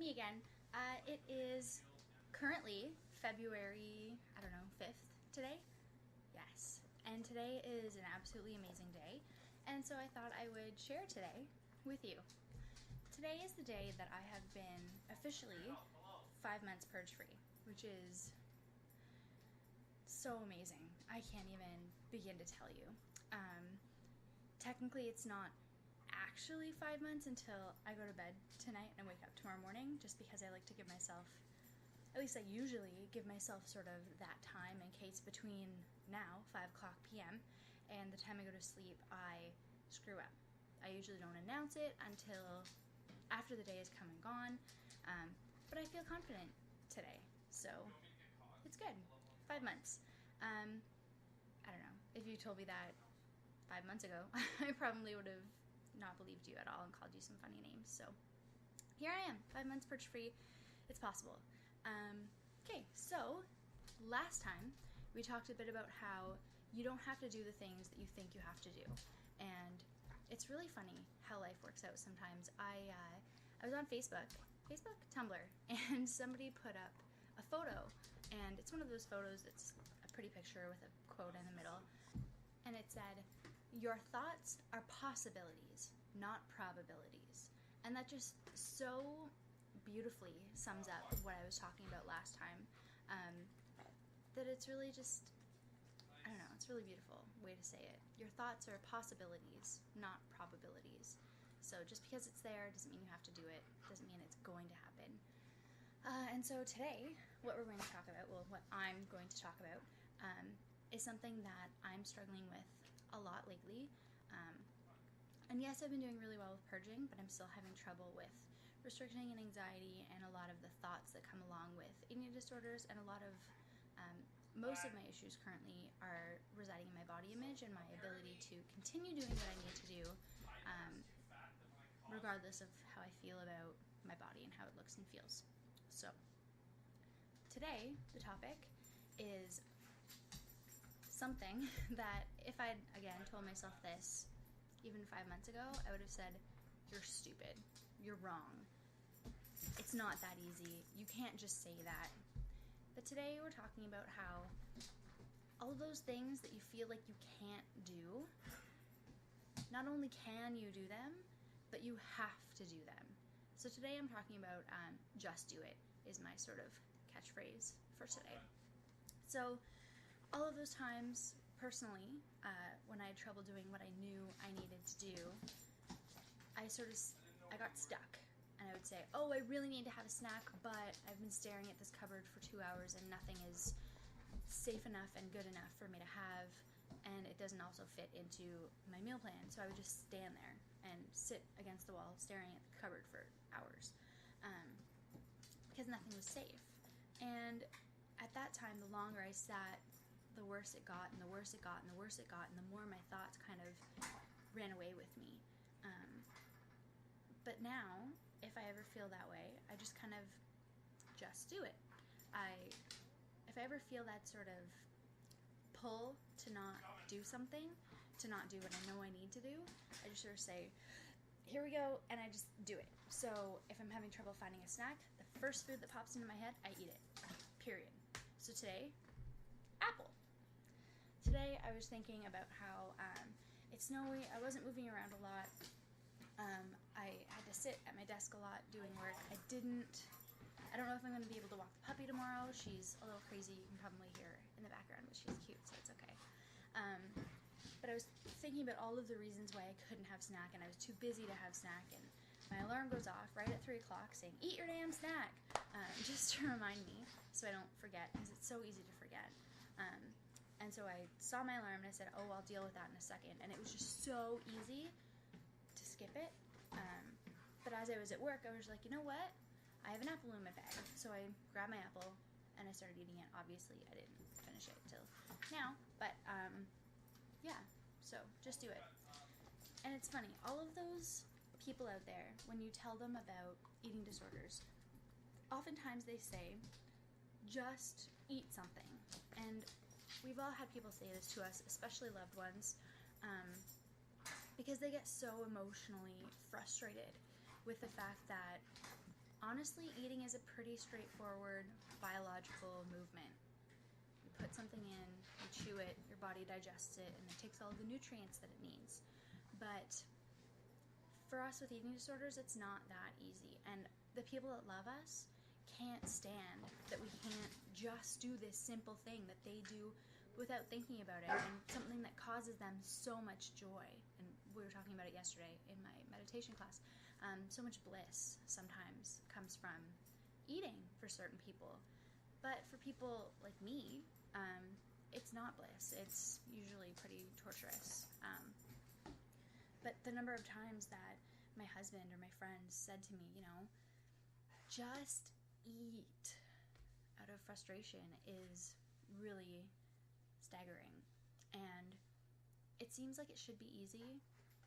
me again. It is currently February, 5th today. Yes. And today is an absolutely amazing day. And so I thought I would share today with you. Today is the day that I have been officially 5 months purge free, which is so amazing. I can't even begin to tell you. Technically, it's not actually 5 months until I go to bed tonight and wake up tomorrow morning, just because I like to give myself, at least I usually give myself sort of that time in case between now, 5 o'clock p.m., and the time I go to sleep, I screw up. I usually don't announce it until after the day is come and gone, but I feel confident today, so it's good. 5 months. I don't know. If you told me that 5 months ago, I probably would have not believed you at all and called you some funny names. So here I am, 5 months purge free. It's possible. Okay, so last time we talked a bit about how you don't have to do the things that you think you have to do. And it's really funny how life works out sometimes. I was on Facebook, Tumblr, and somebody put up a photo, and it's one of those photos that's a pretty picture with a quote in the middle, and it said, "Your thoughts are possibilities, not probabilities." And that just so beautifully sums up what I was talking about last time, that it's really just, I don't know, it's a really beautiful way to say it. Your thoughts are possibilities, not probabilities. So just because it's there doesn't mean you have to do it, doesn't mean it's going to happen. And so today, what we're going to talk about, well, what I'm going to talk about, is something that I'm struggling with a lot lately. And yes, I've been doing really well with purging, but I'm still having trouble with restricting and anxiety and a lot of the thoughts that come along with eating disorders, and a lot of, most of my issues currently are residing in my body image and my ability to continue doing what I need to do, regardless of how I feel about my body and how it looks and feels. So, today, the topic is something that if I'd, again, told myself this even 5 months ago, I would have said, "You're stupid. You're wrong. It's not that easy. You can't just say that." But today we're talking about how all of those things that you feel like you can't do, not only can you do them, but you have to do them. So today I'm talking about just do it is my sort of catchphrase for today. So all of those times, personally, when I had trouble doing what I knew I needed to do, I got stuck. And I would say, "Oh, I really need to have a snack, but I've been staring at this cupboard for 2 hours and nothing is safe enough and good enough for me to have, and it doesn't also fit into my meal plan." So I would just stand there and sit against the wall staring at the cupboard for hours, because nothing was safe. And at that time, the longer I sat, the worse it got, and the worse it got, and the worse it got, and the more my thoughts kind of ran away with me. But now, if I ever feel that way, I just kind of just do it. If I ever feel that sort of pull to not do something, to not do what I know I need to do, I just sort of say, "Here we go," and I just do it. So if I'm having trouble finding a snack, the first food that pops into my head, I eat it, period. So today, apple. Today I was thinking about how it's snowy, I wasn't moving around a lot, I had to sit at my desk a lot doing work. I don't know if I'm going to be able to walk the puppy tomorrow. She's a little crazy. You can probably hear in the background, but she's cute, so it's okay. But I was thinking about all of the reasons why I couldn't have snack, and I was too busy to have snack, and my alarm goes off right at 3 o'clock saying, "Eat your damn snack," just to remind me so I don't forget, because it's so easy to forget. And so I saw my alarm and I said, "Oh, I'll deal with that in a second." And it was just so easy to skip it. But as I was at work, I was like, you know what? I have an apple in my bag. So I grabbed my apple and I started eating it. Obviously, I didn't finish it till now. But, yeah. So just do it. And it's funny. All of those people out there, when you tell them about eating disorders, oftentimes they say, "Just eat something." And we've all had people say this to us, especially loved ones, because they get so emotionally frustrated with the fact that honestly, eating is a pretty straightforward biological movement. You put something in, you chew it, your body digests it, and it takes all the nutrients that it needs. But for us with eating disorders, it's not that easy. And the people that love us can't stand that we can't just do this simple thing that they do without thinking about it, and something that causes them so much joy. And we were talking about it yesterday in my meditation class. So much bliss sometimes comes from eating for certain people. But for people like me, it's not bliss. It's usually pretty torturous. But the number of times that my husband or my friends said to me, just eat out of frustration is really staggering. And it seems like it should be easy,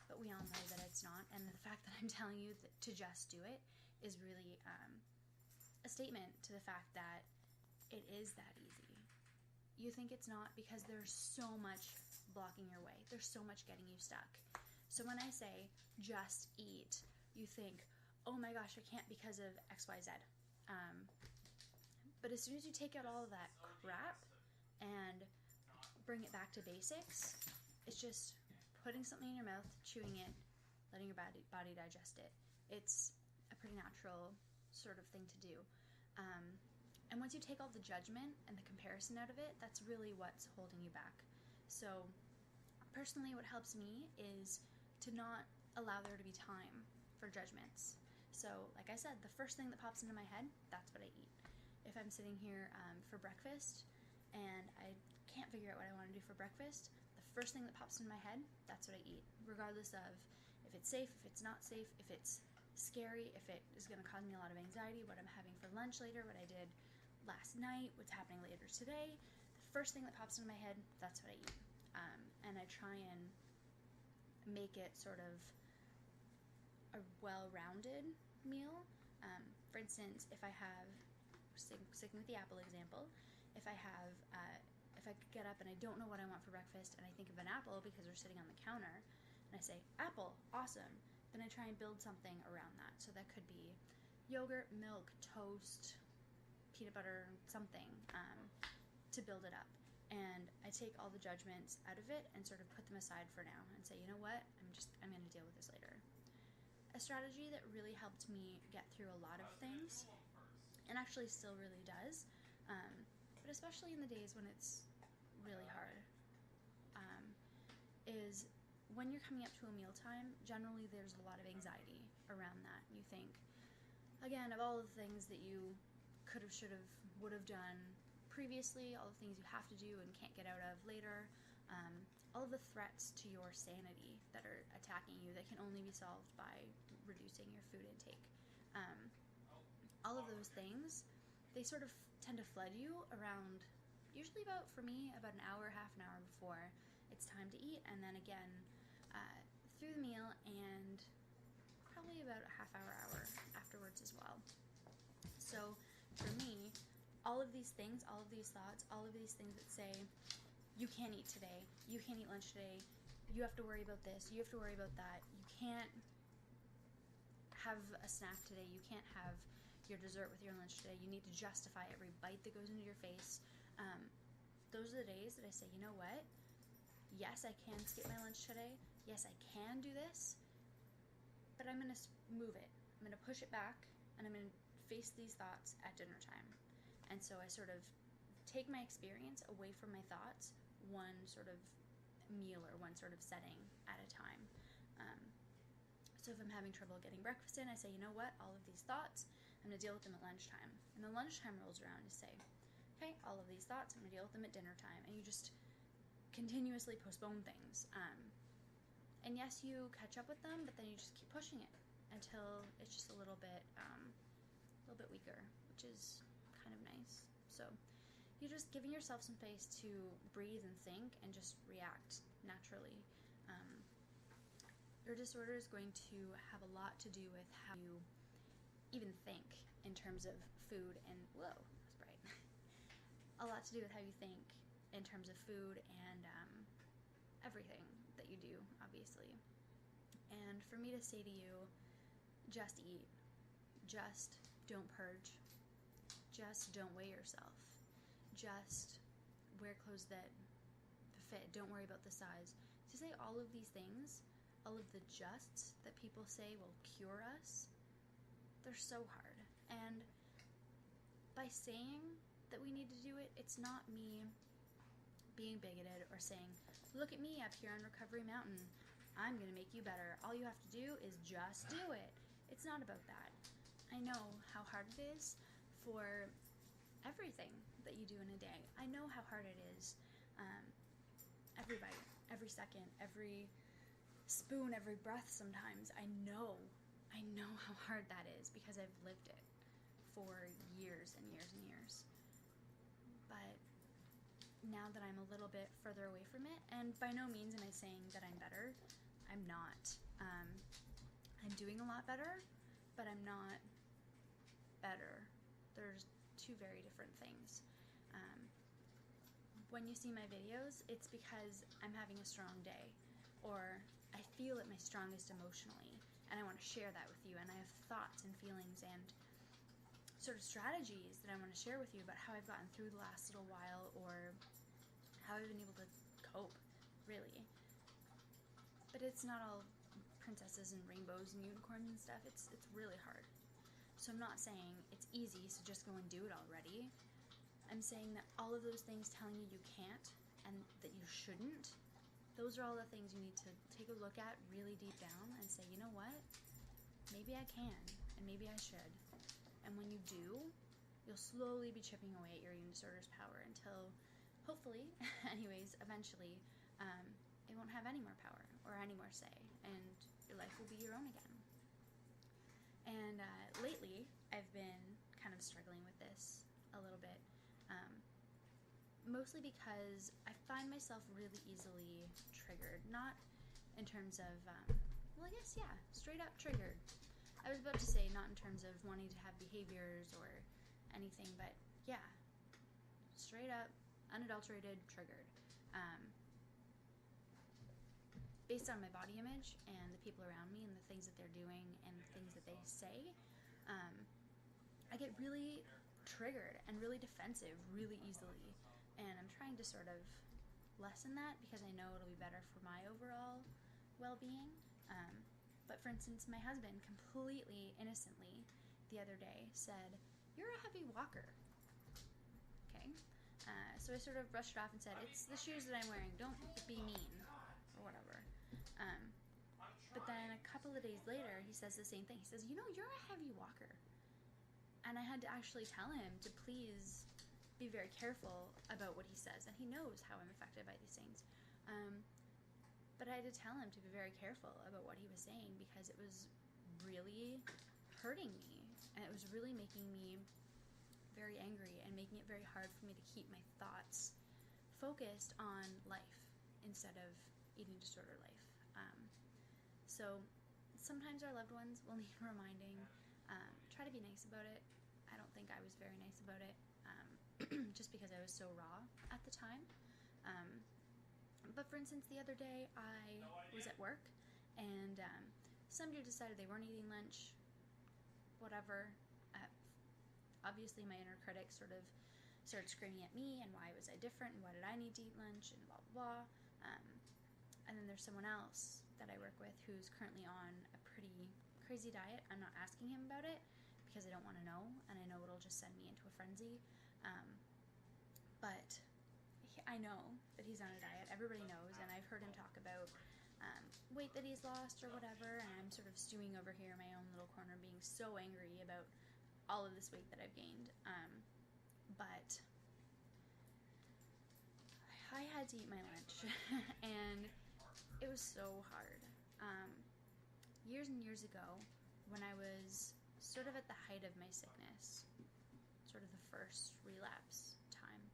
but we all know that it's not. And the fact that I'm telling you to just do it is really a statement to the fact that it is that easy. You think it's not because there's so much blocking your way. There's so much getting you stuck. So when I say just eat, you think, oh my gosh, I can't because of XYZ. But as soon as you take out all of that crap and bring it back to basics, it's just putting something in your mouth, chewing it, letting your body digest it. It's a pretty natural sort of thing to do. And once you take all the judgment and the comparison out of it, that's really what's holding you back. So personally, what helps me is to not allow there to be time for judgments. So like I said, the first thing that pops into my head, that's what I eat. If I'm sitting here for breakfast and I can't figure out what I want to do for breakfast, the first thing that pops into my head, that's what I eat, regardless of if it's safe, if it's not safe, if it's scary, if it is going to cause me a lot of anxiety, what I'm having for lunch later, what I did last night, what's happening later today. The first thing that pops into my head, that's what I eat. And I try and make it sort of a well-rounded meal. For instance, if I have, sticking with the apple example, if I get up and I don't know what I want for breakfast and I think of an apple because they're sitting on the counter and I say, apple, awesome, then I try and build something around that. So that could be yogurt, milk, toast, peanut butter, something to build it up. And I take all the judgments out of it and sort of put them aside for now and say, you know what, I'm going to deal with this later. A strategy that really helped me get through a lot of things, and actually still really does, but especially in the days when it's really hard, is when you're coming up to a mealtime, generally there's a lot of anxiety around that. You think, again, of all the things that you could have, should have, would have done previously, all the things you have to do and can't get out of later, all of the threats to your sanity that are attacking you that can only be solved by reducing your food intake. All of those things, they sort of tend to flood you around, usually for me, about an hour, half an hour before it's time to eat, and then again through the meal, and probably about a half hour afterwards as well. So for me, all of these things, all of these thoughts, all of these things that say, you can't eat today, you can't eat lunch today, you have to worry about this, you have to worry about that, you can't have a snack today, you can't have your dessert with your lunch today, you need to justify every bite that goes into your face. Those are the days that I say, you know what, yes, I can skip my lunch today, yes, I can do this, but I'm going to move it, I'm going to push it back, and I'm going to face these thoughts at dinner time. And so I sort of take my experience away from my thoughts, one sort of meal or one sort of setting at a time. So if I'm having trouble getting breakfast in, I say, you know what, all of these thoughts, I'm going to deal with them at lunchtime. And then lunchtime rolls around, you say, okay, all of these thoughts, I'm going to deal with them at dinner time. And you just continuously postpone things. And yes, you catch up with them, but then you just keep pushing it until it's just a little bit weaker, which is kind of nice. So you're just giving yourself some space to breathe and think and just react naturally. Your disorder is going to have a lot to do with how you even think in terms of food and, whoa, that's bright. A lot to do with how you think in terms of food and everything that you do, obviously. And for me to say to you, just eat, just don't purge. Just don't weigh yourself. Just wear clothes that fit. Don't worry about the size. To say all of these things, all of the justs that people say will cure us, they're so hard. And by saying that we need to do it, it's not me being bigoted or saying, look at me up here on Recovery Mountain. I'm going to make you better. All you have to do is just do it. It's not about that. I know how hard it is for everything that you do in a day. I know how hard it is. Every bite, every second, every spoon, every breath sometimes. I know how hard that is because I've lived it for years and years and years. But now that I'm a little bit further away from it, and by no means am I saying that I'm better. I'm not. I'm doing a lot better, but I'm not better. There's two very different things. When you see my videos, it's because I'm having a strong day, or I feel at my strongest emotionally, and I want to share that with you, and I have thoughts and feelings and sort of strategies that I want to share with you about how I've gotten through the last little while, or how I've been able to cope, really. But it's not all princesses and rainbows and unicorns and stuff. It's really hard. So I'm not saying it's easy, so just go and do it already. I'm saying that all of those things telling you you can't and that you shouldn't, those are all the things you need to take a look at really deep down and say, you know what? Maybe I can, and maybe I should. And when you do, you'll slowly be chipping away at your eating disorder's power until, hopefully, anyways, eventually, it won't have any more power or any more say, and your life will be your own again. And lately, I've been kind of struggling with this a little bit, mostly because I find myself really easily triggered. Not in terms of, straight up triggered. I was about to say not in terms of wanting to have behaviors or anything, but yeah, straight up, unadulterated, triggered. Based on my body image and the people around me and the things that they're doing and the things that they say, I get really triggered and really defensive really easily. And I'm trying to sort of lessen that because I know it'll be better for my overall well-being. But for instance, my husband completely innocently the other day said, "You're a heavy walker." Okay? So I sort of brushed it off and said, "It's the shoes that I'm wearing. Don't be mean," or whatever. But then a couple of days later, he says the same thing. He says, "You know, you're a heavy walker." And I had to actually tell him to please be very careful about what he says. And he knows how I'm affected by these things. But I had to tell him to be very careful about what he was saying because it was really hurting me. And it was really making me very angry and making it very hard for me to keep my thoughts focused on life instead of eating disorder life. So sometimes our loved ones will need reminding. Try to be nice about it. I don't think I was very nice about it, just because I was so raw at the time. But for instance, the other day I was at work and some dude decided they weren't eating lunch, whatever. Obviously my inner critic sort of started screaming at me and why was I different and why did I need to eat lunch and blah blah blah. And then there's someone else that I work with who's currently on a pretty crazy diet. I'm not asking him about it because I don't want to know, and I know it'll just send me into a frenzy. But I know that he's on a diet. Everybody knows, and I've heard him talk about weight that he's lost or whatever, and I'm sort of stewing over here in my own little corner being so angry about all of this weight that I've gained. But I had to eat my lunch, and it was so hard. Years and years ago, when I was sort of at the height of my sickness, sort of the first relapse time,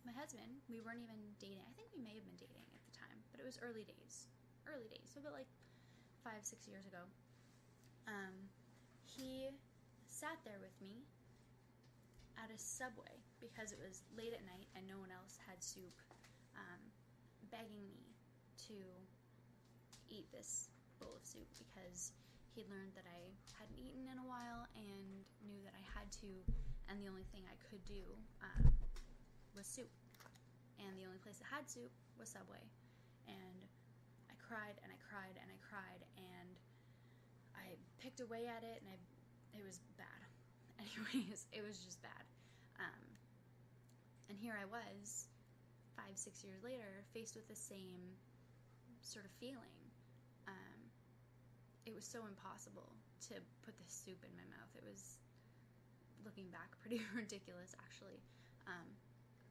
my husband, we weren't even dating. I think we may have been dating at the time, but it was early days, so about like 5-6 years ago. He sat there with me at a Subway because it was late at night and no one else had soup, begging me to eat this bowl of soup because he'd learned that I hadn't eaten in a while and had to, and the only thing I could do was soup. And the only place that had soup was Subway. And I cried and I cried and I cried, and I picked away at it, and it was bad. Anyways, it was just bad. And here I was, 5-6 years later, faced with the same sort of feeling. It was so impossible to put this soup in my mouth. It was, looking back, pretty ridiculous, actually.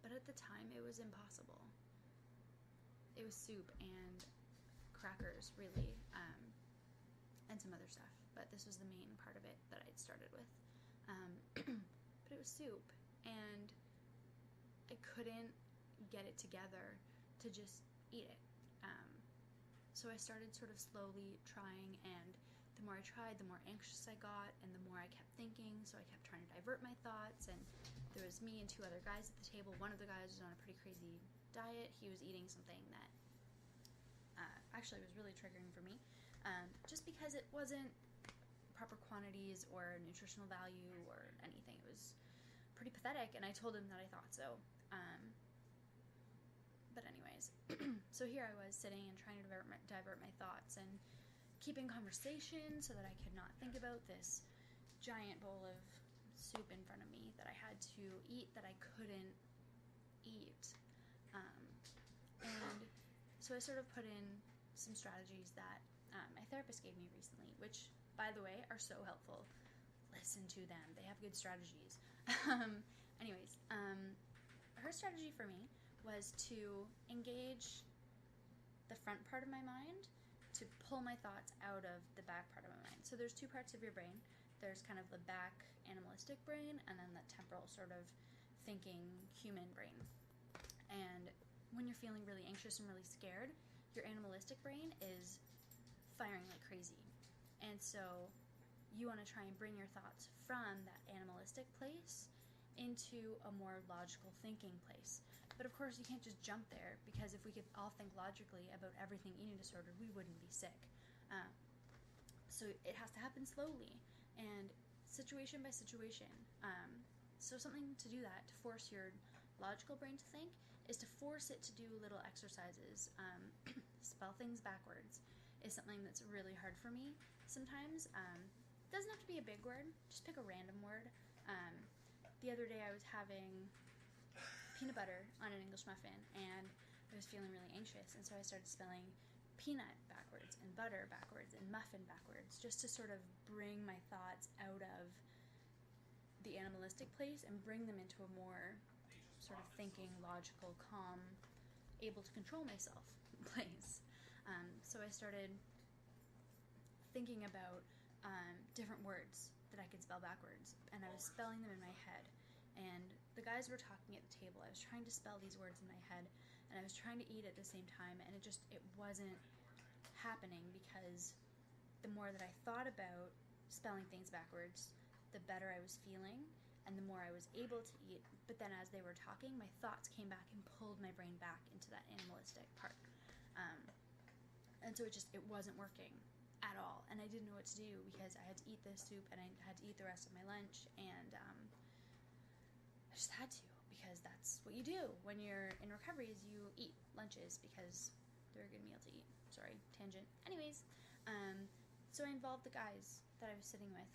But at the time, it was impossible. It was soup and crackers, really, and some other stuff. But this was the main part of it that I'd started with. But it was soup, and I couldn't get it together to just eat it. So I started sort of slowly trying, and the more I tried, the more anxious I got, and the more I kept thinking, so I kept trying to divert my thoughts. And there was me and 2 other guys at the table. One of the guys was on a pretty crazy diet. He was eating something that actually was really triggering for me, just because it wasn't proper quantities or nutritional value or anything. It was pretty pathetic, and I told him that I thought so. But anyways, so here I was sitting and trying to divert my thoughts and keeping conversation so that I could not think about this giant bowl of soup in front of me that I had to eat, that I couldn't eat. And so I sort of put in some strategies that my therapist gave me recently, which, by the way, are so helpful. Listen to them. They have good strategies. Anyways, her strategy for me was to engage the front part of my mind, to pull my thoughts out of the back part of my mind. So there's 2 parts of your brain. There's kind of the back animalistic brain, and then the temporal sort of thinking human brain. And when you're feeling really anxious and really scared, your animalistic brain is firing like crazy. And so you want to try and bring your thoughts from that animalistic place into a more logical thinking place. But of course, you can't just jump there, because if we could all think logically about everything eating disorder, we wouldn't be sick. So it has to happen slowly and situation by situation. So something to do that, to force your logical brain to think, is to force it to do little exercises. Spell things backwards is something that's really hard for me sometimes. It doesn't have to be a big word, just pick a random word. The other day I was having peanut butter on an English muffin, and I was feeling really anxious, and so I started spelling peanut backwards and butter backwards and muffin backwards, just to sort of bring my thoughts out of the animalistic place and bring them into a more sort of thinking, logical, calm, able to control myself place. So I started thinking about different words that I could spell backwards, and I was spelling them in my head. And the guys were talking at the table. I was trying to spell these words in my head, and I was trying to eat at the same time, and it wasn't happening, because the more that I thought about spelling things backwards, the better I was feeling, and the more I was able to eat. But then as they were talking, my thoughts came back and pulled my brain back into that animalistic part. And so it wasn't working at all, and I didn't know what to do, because I had to eat this soup, and I had to eat the rest of my lunch, and I just had to, because that's what you do when you're in recovery, is you eat lunches, because they're a good meal to eat. Sorry, tangent. Anyways, so I involved the guys that I was sitting with,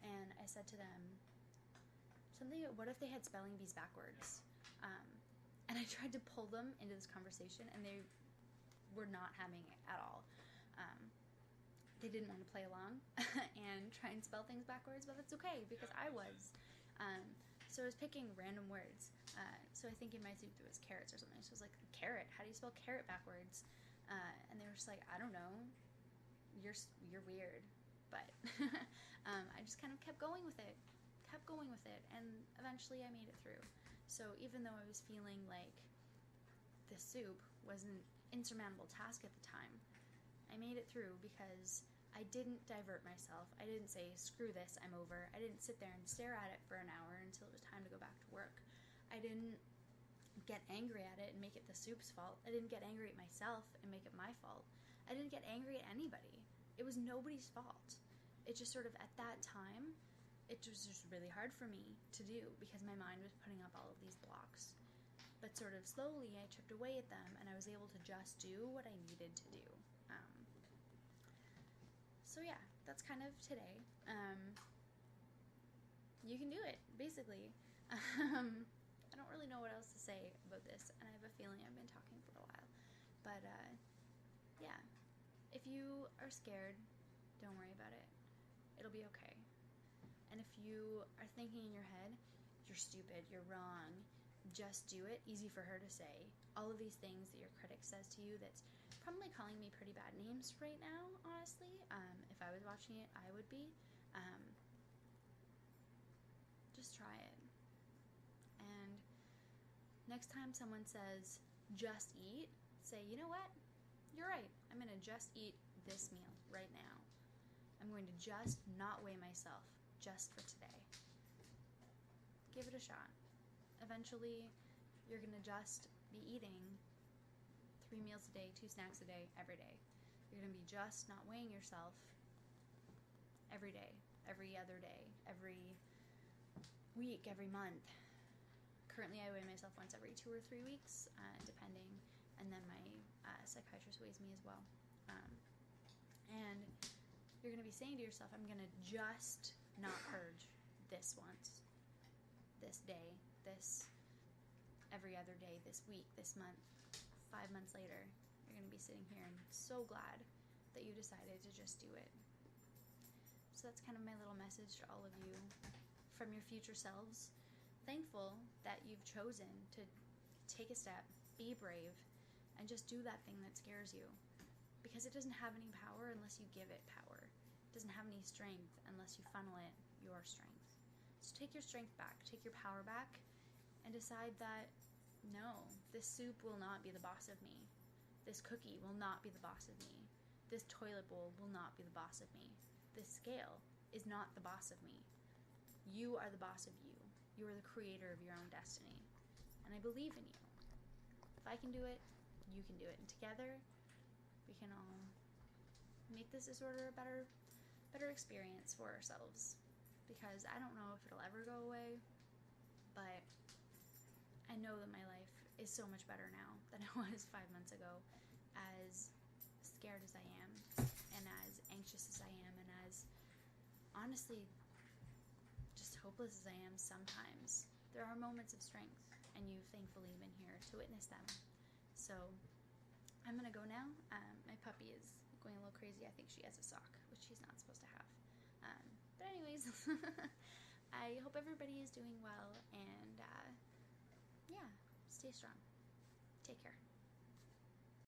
and I said to them what if they had spelling bees backwards? And I tried to pull them into this conversation, and they were not having it at all. They didn't want to play along and try and spell things backwards, but that's okay, because I was. So I was picking random words. So I think in my soup there was carrots or something. So I was like, carrot, how do you spell carrot backwards? And they were just like, I don't know. You're weird. But I just kind of kept going with it. And eventually I made it through. So even though I was feeling like the soup was an insurmountable task at the time, I made it through, because I didn't divert myself. I didn't say, screw this, I'm over. I didn't sit there and stare at it for an hour until it was time to go back to work. I didn't get angry at it and make it the soup's fault. I didn't get angry at myself and make it my fault. I didn't get angry at anybody. It was nobody's fault. It just sort of, at that time, it was just really hard for me to do because my mind was putting up all of these blocks. But sort of slowly, I chipped away at them, and I was able to just do what I needed to do. So yeah, that's kind of today. You can do it, basically. I don't really know what else to say about this, and I have a feeling I've been talking for a while. But yeah, if you are scared, don't worry about it. It'll be okay. And if you are thinking in your head, you're stupid, you're wrong, just do it, easy for her to say. All of these things that your critic says to you that's probably calling me pretty bad names right now, honestly. If I was watching it, I would be. Just try it. And next time someone says, just eat, say, you know what? You're right. I'm going to just eat this meal right now. I'm going to just not weigh myself just for today. Give it a shot. Eventually, you're going to just be eating 3 meals a day, 2 snacks a day, every day. You're going to be just not weighing yourself every day, every other day, every week, every month. Currently, I weigh myself once every 2 or 3 weeks, depending, and then my psychiatrist weighs me as well. And you're going to be saying to yourself, I'm going to just not purge this once, this day, this every other day, this week, this month. 5 months later, you're going to be sitting here and so glad that you decided to just do it. So that's kind of my little message to all of you from your future selves. Thankful that you've chosen to take a step, be brave, and just do that thing that scares you. Because it doesn't have any power unless you give it power. It doesn't have any strength unless you funnel it your strength. So take your strength back, take your power back, and decide that no, this soup will not be the boss of me. This cookie will not be the boss of me. This toilet bowl will not be the boss of me. This scale is not the boss of me. You are the boss of you. You are the creator of your own destiny. And I believe in you. If I can do it, you can do it. And together, we can all make this disorder a better experience for ourselves. Because I don't know if it'll ever go away, but I know that my life is so much better now than it was 5 months ago. As scared as I am, and as anxious as I am, and as honestly just hopeless as I am sometimes, there are moments of strength, and you've thankfully been here to witness them. So I'm gonna go now. My puppy is going a little crazy. I think she has a sock, which she's not supposed to have. But anyways, I hope everybody is doing well, and yeah, stay strong. Take care.